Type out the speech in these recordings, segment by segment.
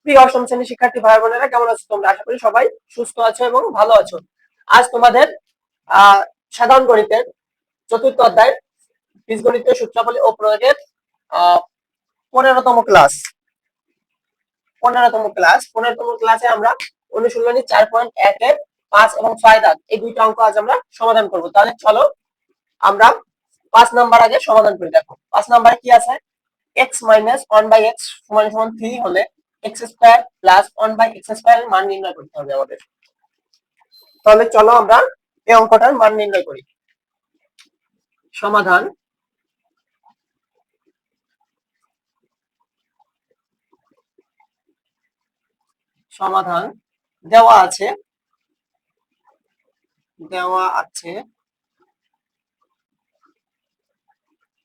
প্রিয় অষ্টম শ্রেণীর শিক্ষার্থী ভাই বোনেরা, কেমন আছো তোমরা? আশা করি সবাই সুস্থ আছো এবং ভালো আছো। আজ তোমাদের সাধারণ গণিতের চতুর্থ অধ্যায় বীজগণিতের সূত্রাবলী ও প্রয়োগের আহ 15তম ক্লাস। 15তম ক্লাসে আমরা অনুশীলনী 4.1 এর 5 এবং 6 দাগ এই দুইটা অঙ্ক আজ আমরা সমাধান করব। তাহলে চলো আমরা 5 নাম্বার আগে সমাধান করি। দেখো 5 নাম্বারে কি আছে, x মাইনাস 1/x সমান সমান 3 হলে x square plus 1/x square এর মান নির্ণয় করতে হবে আমাদের। তাহলে চলো আমরা এই অঙ্কটার মান নির্ণয় করি। সমাধান। সমাধান দেওয়া আছে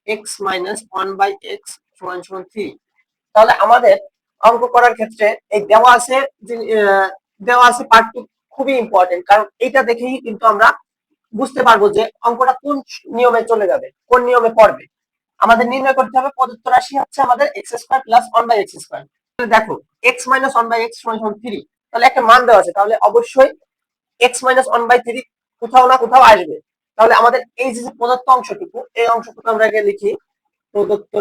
x মাইনাস 1/x সমান সমান 3। তাহলে আমাদের অঙ্ক করার ক্ষেত্রে এই দেওয়া আছে পার্টটি খুবই ইম্পর্টেন্ট, কারণ এটা দেখেই কিন্তু আমরা বুঝতে পারবো যে অঙ্কটা কোন নিয়মে চলে যাবে, কোন নিয়মে পড়বে। আমাদের নির্ণয় করতে হবে প্রদত্ত রাশি হচ্ছে আমাদের x square plus 1/x square. দেখো x মাইনাস 1/x সমান সমান 3, তাহলে একটা মান দেওয়া আছে, তাহলে অবশ্যই x মাইনাস 1/3 কোথাও না কোথাও আসবে। তাহলে আমাদের এই যে প্রদত্ত অংশটুকু, এই অংশটুকু আমরা আগে লিখি। প্রদত্ত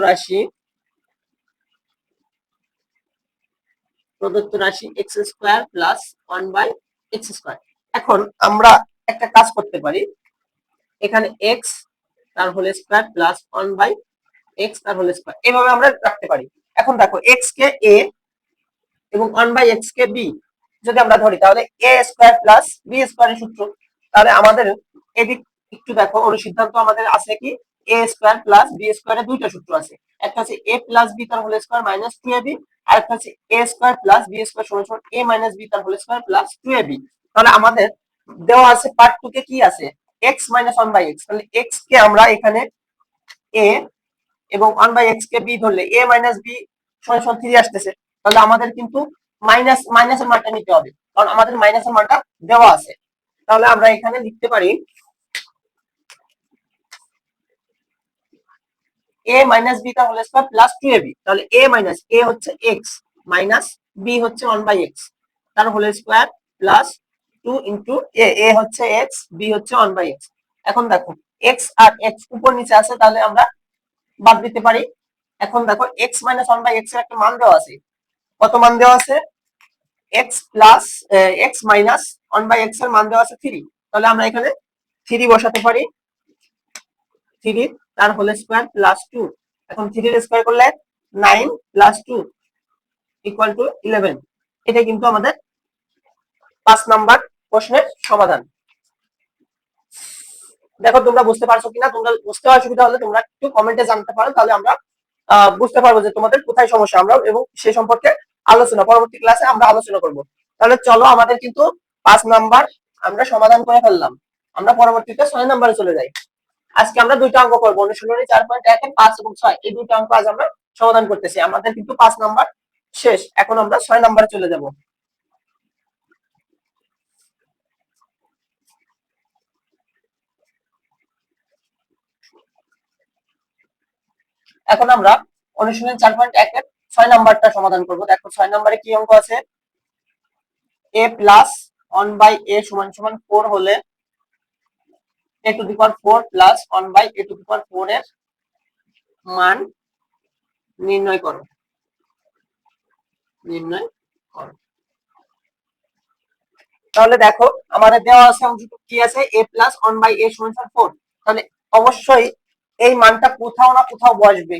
রাশি x square plus 1/x square. এখন আমরা একটা কাজ করতে পারি, এখানে x তার হোল স্কয়ার প্লাস 1/x তার হোল স্কয়ার এভাবে আমরা রাখতে পারি। এখন দেখো x কে a এবং 1/x কে b যদি আমরা ধরি, তাহলে a স্কয়ার প্লাস b স্কয়ারের সূত্র। তাহলে আমাদের এদিক একটু দেখো, অনুসিদ্ধান্ত আমাদের আছে কি, a স্কয়ার প্লাস b স্কয়ারের দুইটা সূত্র আছে। একটা হচ্ছে a প্লাস b তার হোল স্কয়ার মাইনাস 2ab, আর একটা হচ্ছে a square plus b square সমান সমান a মাইনাস b তার হোল স্কয়ার প্লাস 2ab। তাহলে আমাদের দেওয়া আছে পার্ট 2 কে কি আছে, x মাইনাস 1/x। তাহলে x কে আমরা এখানে a এবং 1/x কে b ধরলে a মাইনাস b সমান সমান 3 আসতেছে। তাহলে আমাদের কিন্তু মাইনাসের মানটা নিতে হবে, কারণ আমাদের মাইনাসের মানটা দেওয়া আছে। তাহলে আমরা এখানে লিখতে পারি a মাইনাস b তার হোল স্কয়ার প্লাস 2ab। তাহলে a মাইনাস a হচ্ছে x মাইনাস b হচ্ছে 1/x তার whole square plus 2 into a হচ্ছে x, b হচ্ছে 1/x। এখন দেখো x আর x উপর নিচে আছে, তাহলে আমরা বাদ দিতে পারি। এখন দেখো x মাইনাস 1/x এর একটা মান দেওয়া আছে। কত মান দেওয়া আছে, x plus x minus 1/x এর মান দেওয়া আছে 3। তাহলে আমরা এখানে 3 বসাতে পারি। 3 তার হোল স্কয়ার প্লাস 2। এখন 3 এর স্কয়ার করলে 9 প্লাস 2 ইকুয়াল টু 11। এটা কিন্তু আমাদের 5 নাম্বার প্রশ্নের সমাধান। দেখো তোমরা বুঝতে পারছো কিনা, তোমরা বুঝতে অসুবিধা হলে তোমরা একটু কমেন্টে জানতে পারো, তাহলে আমরা বুঝতে পারবো যে তোমাদের কোথায় সমস্যা, আমরা এবং সে সম্পর্কে পরবর্তী ক্লাসে আমরা আলোচনা করব। তাহলে চলো আমাদের কিন্তু 5 নাম্বার আমরা সমাধান করে ফেললাম। আমরা পরবর্তীতে 6 নাম্বারে চলে যাই। আজকে আমরা দুইটা অঙ্ক করবো, অনুশীলনী 4.1 এর 5 এবং 6 এই দুইটা অঙ্ক আজ আমরা সমাধান করতেছি। আমাদের কিন্তু 5 নাম্বার শেষ, এখন আমরা 6 নাম্বারে চলে যাব। এখন আমরা অনুশীলনী 4.1 এর 6 নাম্বারটা সমাধান করব। দেখো 6 নাম্বারে কি অঙ্ক আছে, a প্লাস 1/a সমান সমান 4 হলে a to the power 4 plus 1/a to the power 4 এর মান নির্ণয় করো। তাহলে দেখো আমাদের দেওয়া আছে অংশটুকু কি আছে, a প্লাস 1/a সমান সমান 4। তাহলে অবশ্যই এই মানটা কোথাও না কোথাও বসবে,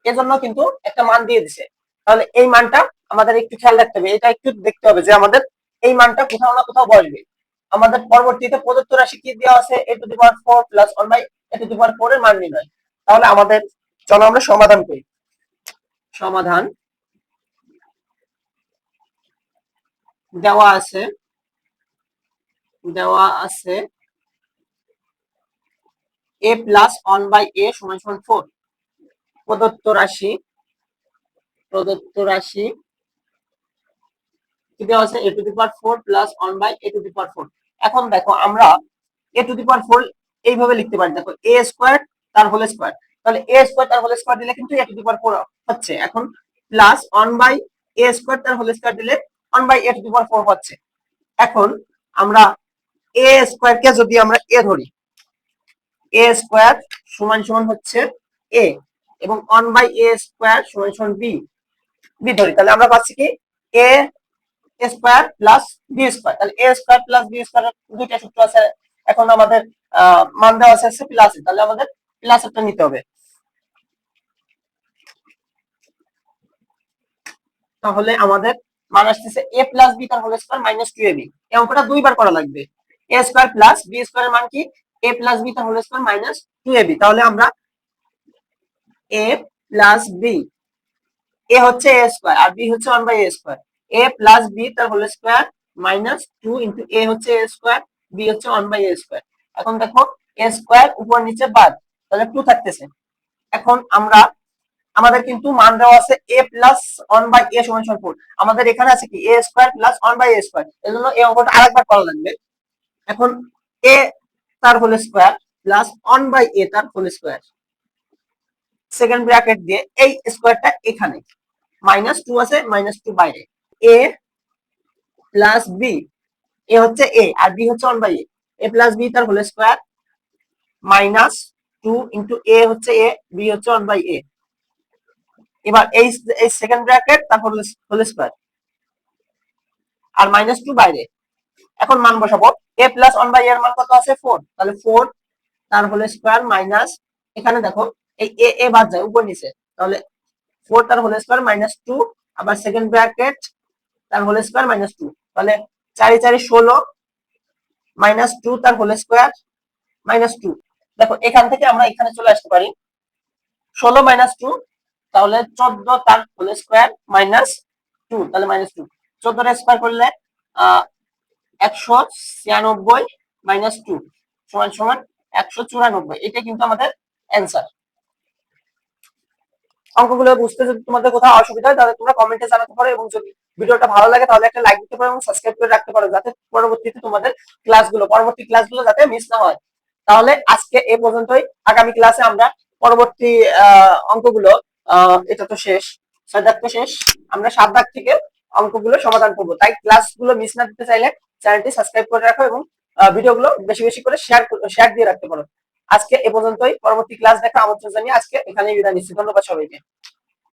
এজন্য কিন্তু একটা মান দিয়ে দিছে। তাহলে এই মানটা আমাদের একটু খেয়াল রাখতে হবে, এটা একটু দেখতে হবে যে আমাদের এই মানটা কোথাও না কোথাও বসবে। আমাদের পরবর্তীতে প্রদত্ত রাশি কি দেওয়া আছে, a to the power 4 plus 1/a to the power 4 এর মান নির্ণয়। তাহলে আমাদের চলো আমরা সমাধান করি। সমাধান দেওয়া আছে a প্লাস 1/a সমান সমান 4। প্রদত্ত রাশি কি দেওয়া আছে, a to the power 4 plus 1/a to the power 4। এখন দেখো আমরা a টু দি পাওয়ার 4 এইভাবে লিখতে পারি। দেখো a স্কয়ার তার হোল স্কয়ার, তাহলে a স্কয়ার তার হোল স্কয়ার দিলে কিন্তু a টু দি পাওয়ার 4 হচ্ছে। এখন প্লাস 1/a এ স্কোয়ার তার হোল স্কোয়ার দিলে 1/a⁴ হচ্ছে। এখন আমরা এ স্কোয়ার কে যদি আমরা এ ধরি, এ স্কোয়ার সমান সমান হচ্ছে এ, এবং 1/a² সমান সমান বি ধরি, তাহলে আমরা পাচ্ছি কি এ স্কোয়ার প্লাস বি স্কোয়ার। তাহলে এ স্কোয়ার প্লাস বি স্কোয়ার দুইটা সূত্র আছে, এখন আমাদের মান দেওয়া আছে প্লাস, তাহলে আমাদের প্লাস একটা নিতে হবে। তাহলে আমাদের মান আসতেছে এ প্লাস বি তার হোল স্কোয়ার মাইনাস 2ab। এই অঙ্কটা দুইবার করা লাগবে। এ স্কোয়ার প্লাস বি স্কোয়ারের মান কি এ প্লাস বি তার হোল স্কোয়ার মাইনাস 2ab। তাহলে আমরা এ প্লাস বি, এ হচ্ছে এ স্কোয়ার আর বি হচ্ছে 1/a², এ প্লাস বি তার হোল স্কোয়ার মাইনাস 2 ইন্টু এ হচ্ছে এ স্কোয়ার, বি হচ্ছে 1/a²। এখন দেখো এ স্কোয়ার উপর নিচে বাদ, তাহলে 2 থাকতেছে। এখন আমরা আমাদের কিন্তু মান দেওয়া আছে a প্লাস 1/a সমান 4। আমাদের এখানে আছে কি a স্কোয়ার প্লাস 1/a², এর জন্য এই অঙ্কটা আরেকবার করা লাগবে। এখন a তার হোল স্কোয়ার প্লাস 1/a তার হোল স্কোয়ার, সেকেন্ড ব্র্যাকেট দিয়ে এই স্কোয়ারটা এখানে, -2 আছে, -2 বাইরে, a প্লাস বি, এ হচ্ছে এ আর বি হচ্ছে 1/a, এ প্লাস বি তার হোল স্কোয়ার -2 ইন্টু এ হচ্ছে এ, বি হচ্ছে 1/a। এবার এই সেকেন্ড ব্র্যাকেট তার হোল স্কোয়ার আর -2 বাইরে। এখন মান বসাবো, a প্লাস 1/a এর মান কত আছে 4, তাহলে 4 তার হোল স্কোয়ার মাইনাস, এখানে দেখো এই এ বাদ যায় উপর নিচে, তাহলে 4 তার হোল স্কোয়ার -2, আবার সেকেন্ড ব্র্যাকেট তার হোল স্কোয়ার -2, তাহলে 4 4 16, -2 তার হোল স্কোয়ার -2। দেখো এখান থেকে আমরা এখানে চলে আসতে পারি, 16 -2 তাহলে 14 তার হোল স্কোয়ার -2, তাহলে -2, 14 এর স্কোয়ার করলে 196 -2 সমান সমান 194। এটা কিন্তু আমাদের অ্যান্সার। অঙ্কগুলো বুঝতে যদি তোমাদের কোথাও অসুবিধা হয় তাহলে তোমরা কমেন্টে জানাতে পারো, এবং যদি ভিডিওটা ভালো লাগে তাহলে একটা লাইক দিতে পারো এবং সাবস্ক্রাইব করে রাখতে পারো, যাতে পরবর্তী ক্লাসগুলো যাতে মিস না হয়। তাহলে আজকে এই পর্যন্তই, আগামী ক্লাসে আমরা পরবর্তী অঙ্কগুলো, এটা তো শেষ, 6 দাগ তো শেষ, আমরা 7 দাগ থেকে অঙ্কগুলো সমাধান করব। তাই ক্লাসগুলো মিস না দিতে চাইলে চ্যানেলটি সাবস্ক্রাইব করে রাখো এবং ভিডিওগুলো বেশি বেশি করে শেয়ার দিয়ে রাখতে পারো। আজকে এ পর্যন্তই, পরবর্তী ক্লাস দেখার আমন্ত্রণ জানিয়ে আজকে এখানেই বিদায় নিচ্ছি। ধন্যবাদ সবাইকে।